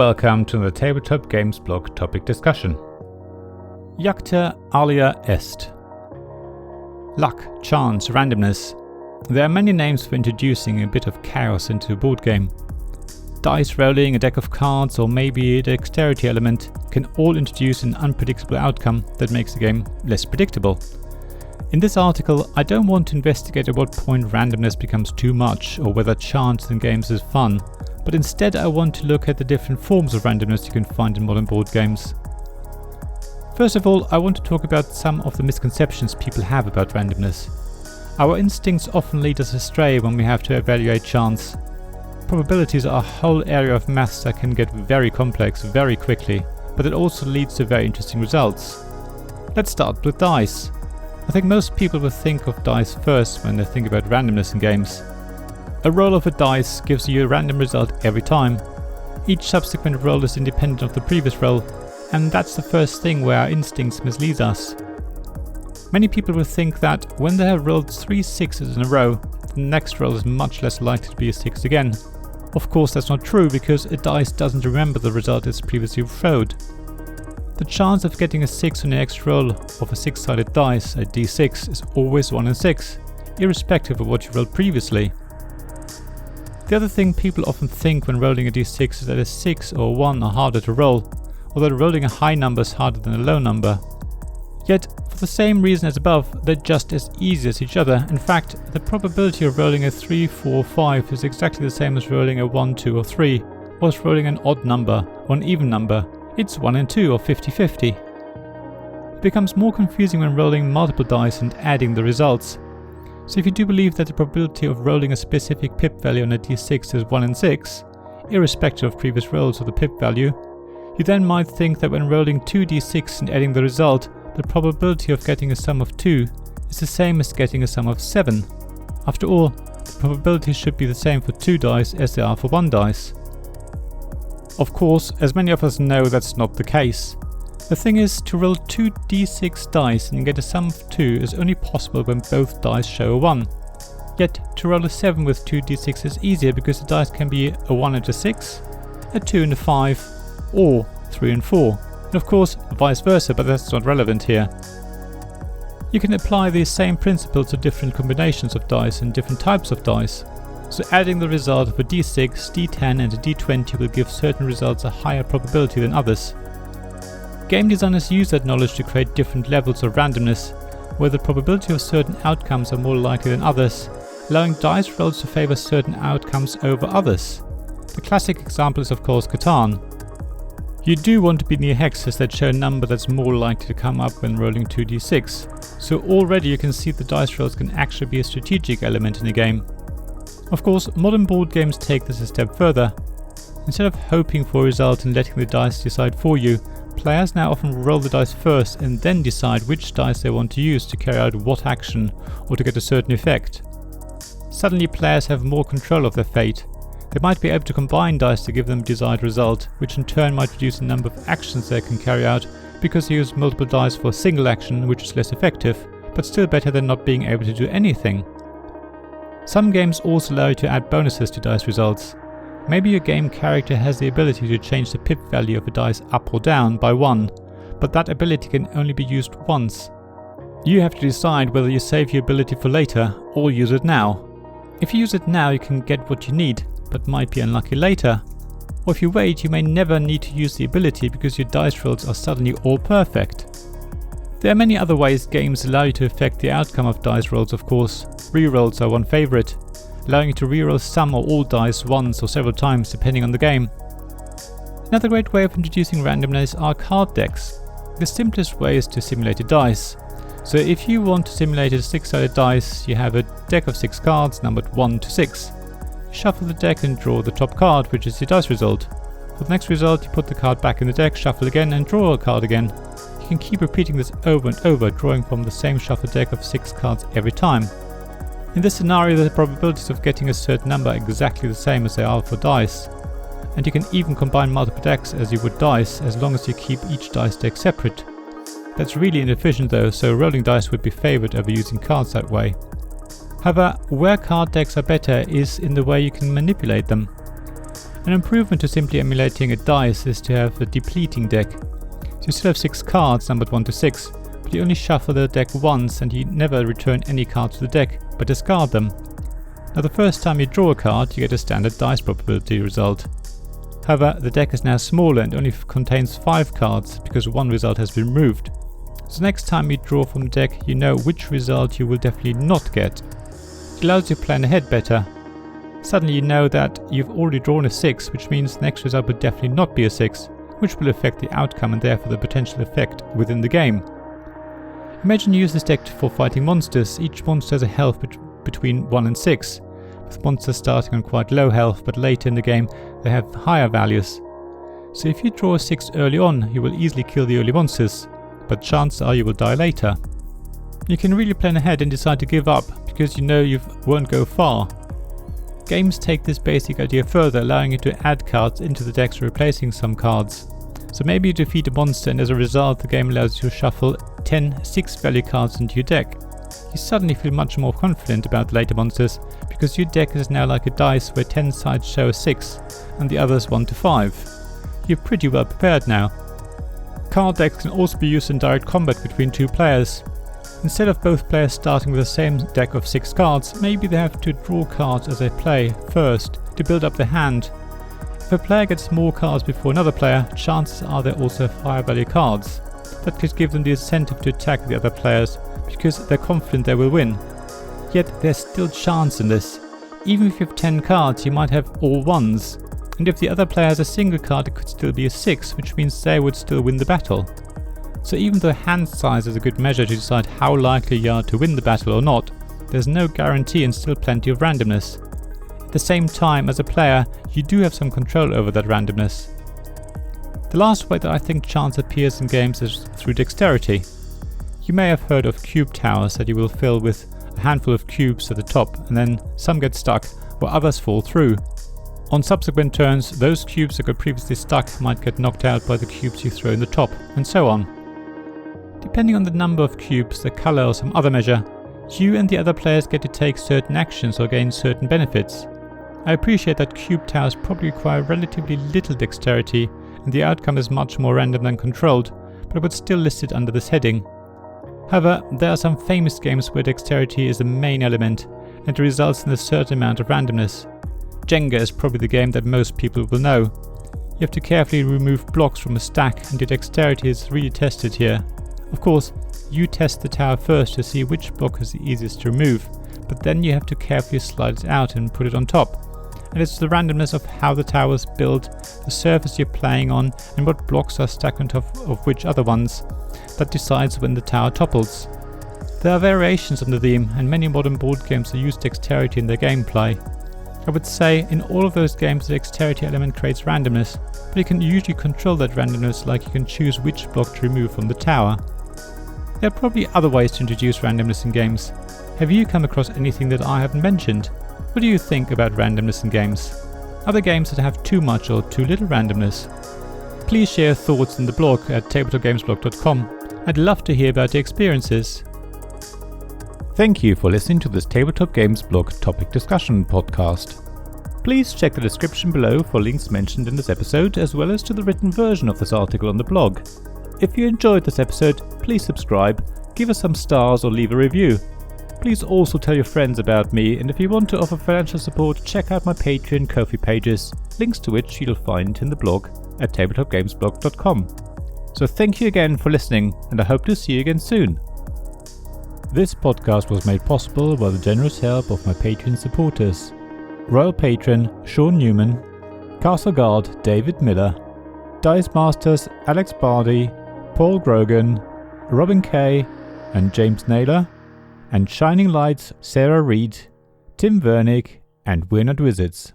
welcome to the Tabletop Games blog topic discussion. Iacta, alea est. Luck, chance, randomness. There are many names for introducing a bit of chaos into a board game. Dice rolling, a deck of cards, or maybe a dexterity element can all introduce an unpredictable outcome that makes the game less predictable. In this article, I don't want to investigate at what point randomness becomes too much or whether chance in games is fun, but instead I want to look at the different forms of randomness you can find in modern board games. First of all, I want to talk about some of the misconceptions people have about randomness. Our instincts often lead us astray when we have to evaluate chance. Probabilities are a whole area of maths that can get very complex very quickly, but it also leads to very interesting results. Let's start with dice. I think most people will think of dice first when they think about randomness in games. A roll of a dice gives you a random result every time. Each subsequent roll is independent of the previous roll, and that's the first thing where our instincts mislead us. Many people will think that when they have rolled 3 sixes in a row, the next roll is much less likely to be a 6 again. Of course that's not true, because a dice doesn't remember the result it's previously showed. The chance of getting a 6 on the next roll of a 6-sided dice, a d6, is always 1 in 6, irrespective of what you rolled previously. The other thing people often think when rolling a d6 is that a 6 or 1 are harder to roll, or that rolling a high number is harder than a low number. Yet, for the same reason as above, they're just as easy as each other. In fact, the probability of rolling a 3, 4, 5 is exactly the same as rolling a 1, 2 or 3, or as rolling an odd number or an even number. It's 1 and 2 or 50-50. It becomes more confusing when rolling multiple dice and adding the results. So if you do believe that the probability of rolling a specific pip value on a d6 is 1 in 6, irrespective of previous rolls of the pip value, you then might think that when rolling 2d6 and adding the result, the probability of getting a sum of 2 is the same as getting a sum of 7. After all, the probabilities should be the same for 2 dice as they are for 1 dice. Of course, as many of us know, that's not the case. The thing is, to roll 2 d6 dice and get a sum of 2 is only possible when both dice show a 1. Yet, to roll a 7 with 2 d6 is easier because the dice can be a 1 and a 6, a 2 and a 5, or 3 and 4. And of course, vice versa, but that's not relevant here. You can apply these same principles to different combinations of dice and different types of dice. So adding the result of a d6, d10 and a d20 will give certain results a higher probability than others. Game designers use that knowledge to create different levels of randomness, where the probability of certain outcomes are more likely than others, allowing dice rolls to favor certain outcomes over others. The classic example is of course Catan. You do want to be near hexes that show a number that's more likely to come up when rolling 2d6, so already you can see the dice rolls can actually be a strategic element in a game. Of course, modern board games take this a step further. Instead of hoping for a result and letting the dice decide for you, players now often roll the dice first and then decide which dice they want to use to carry out what action or to get a certain effect. Suddenly players have more control of their fate. They might be able to combine dice to give them a desired result, which in turn might reduce the number of actions they can carry out because they use multiple dice for a single action, which is less effective, but still better than not being able to do anything. Some games also allow you to add bonuses to dice results. Maybe your game character has the ability to change the pip value of a dice up or down by 1, but that ability can only be used once. You have to decide whether you save your ability for later or use it now. If you use it now, you can get what you need, but might be unlucky later. Or if you wait, you may never need to use the ability because your dice rolls are suddenly all perfect. There are many other ways games allow you to affect the outcome of dice rolls, of course. Rerolls are one favorite, allowing you to reroll some or all dice once or several times depending on the game. Another great way of introducing randomness are card decks. The simplest way is to simulate a dice. So if you want to simulate a 6-sided dice, you have a deck of 6 cards numbered 1 to 6. You shuffle the deck and draw the top card, which is your dice result. For the next result, you put the card back in the deck, shuffle again and draw a card again. You can keep repeating this over and over, drawing from the same shuffled deck of 6 cards every time. In this scenario, the probabilities of getting a certain number are exactly the same as they are for dice. And you can even combine multiple decks as you would dice, as long as you keep each dice deck separate. That's really inefficient though, so rolling dice would be favoured over using cards that way. However, where card decks are better is in the way you can manipulate them. An improvement to simply emulating a dice is to have a depleting deck. So you still have 6 cards numbered 1 to 6, but you only shuffle the deck once and you never return any cards to the deck, but discard them. Now the first time you draw a card, you get a standard dice probability result. However, the deck is now smaller and only contains 5 cards because one result has been removed. So next time you draw from the deck, you know which result you will definitely not get. It allows you to plan ahead better. Suddenly you know that you've already drawn a 6, which means the next result will definitely not be a 6, which will affect the outcome and therefore the potential effect within the game. Imagine you use this deck for fighting monsters. Each monster has a health between 1 and 6, with monsters starting on quite low health, but later in the game they have higher values. So if you draw a 6 early on, you will easily kill the early monsters, but chances are you will die later. You can really plan ahead and decide to give up, because you know you won't go far. Games take this basic idea further, allowing you to add cards into the decks, replacing some cards. So maybe you defeat a monster and as a result the game allows you to shuffle 10 6-value cards into your deck. You suddenly feel much more confident about later monsters, because your deck is now like a dice where 10 sides show a 6 and the others 1 to 5. You're pretty well prepared now. Card decks can also be used in direct combat between 2 players. Instead of both players starting with the same deck of 6 cards, maybe they have to draw cards as they play first to build up their hand. If a player gets more cards before another player, chances are they also have higher value cards. That could give them the incentive to attack the other players because they're confident they will win. Yet there's still chance in this. Even if you have 10 cards, you might have all 1s. And if the other player has a single card, it could still be a 6, which means they would still win the battle. So even though hand size is a good measure to decide how likely you are to win the battle or not, there's no guarantee and still plenty of randomness. At the same time, as a player, you do have some control over that randomness. The last way that I think chance appears in games is through dexterity. You may have heard of cube towers that you will fill with a handful of cubes at the top, and then some get stuck while others fall through. On subsequent turns, those cubes that got previously stuck might get knocked out by the cubes you throw in the top, and so on. Depending on the number of cubes, the color or some other measure, you and the other players get to take certain actions or gain certain benefits. I appreciate that cube towers probably require relatively little dexterity and the outcome is much more random than controlled, but I would still list it under this heading. However, there are some famous games where dexterity is the main element and it results in a certain amount of randomness. Jenga is probably the game that most people will know. You have to carefully remove blocks from a stack and your dexterity is really tested here. Of course, you test the tower first to see which block is the easiest to remove, but then you have to carefully slide it out and put it on top. And it's the randomness of how the tower is built, the surface you're playing on, and what blocks are stacked on top of which other ones that decides when the tower topples. There are variations on the theme, and many modern board games use dexterity in their gameplay. I would say in all of those games the dexterity element creates randomness, but you can usually control that randomness, like you can choose which block to remove from the tower. There are probably other ways to introduce randomness in games. Have you come across anything that I haven't mentioned? What do you think about randomness in games? Are there games that have too much or too little randomness? Please share thoughts in the blog at tabletopgamesblog.com. I'd love to hear about your experiences. Thank you for listening to this Tabletop Games Blog topic discussion podcast. Please check the description below for links mentioned in this episode, as well as to the written version of this article on the blog. If you enjoyed this episode, please subscribe, give us some stars or leave a review. Please also tell your friends about me, and if you want to offer financial support, check out my Patreon and Ko-fi pages, links to which you'll find in the blog at tabletopgamesblog.com. So thank you again for listening, and I hope to see you again soon. This podcast was made possible by the generous help of my Patreon supporters: Royal Patron Sean Newman, Castle Guard David Miller, Dice Masters Alex Bardi, Paul Grogan, Robin Kay and James Naylor, and Shining Lights Sarah Reed, Tim Vernick and We're Not Wizards.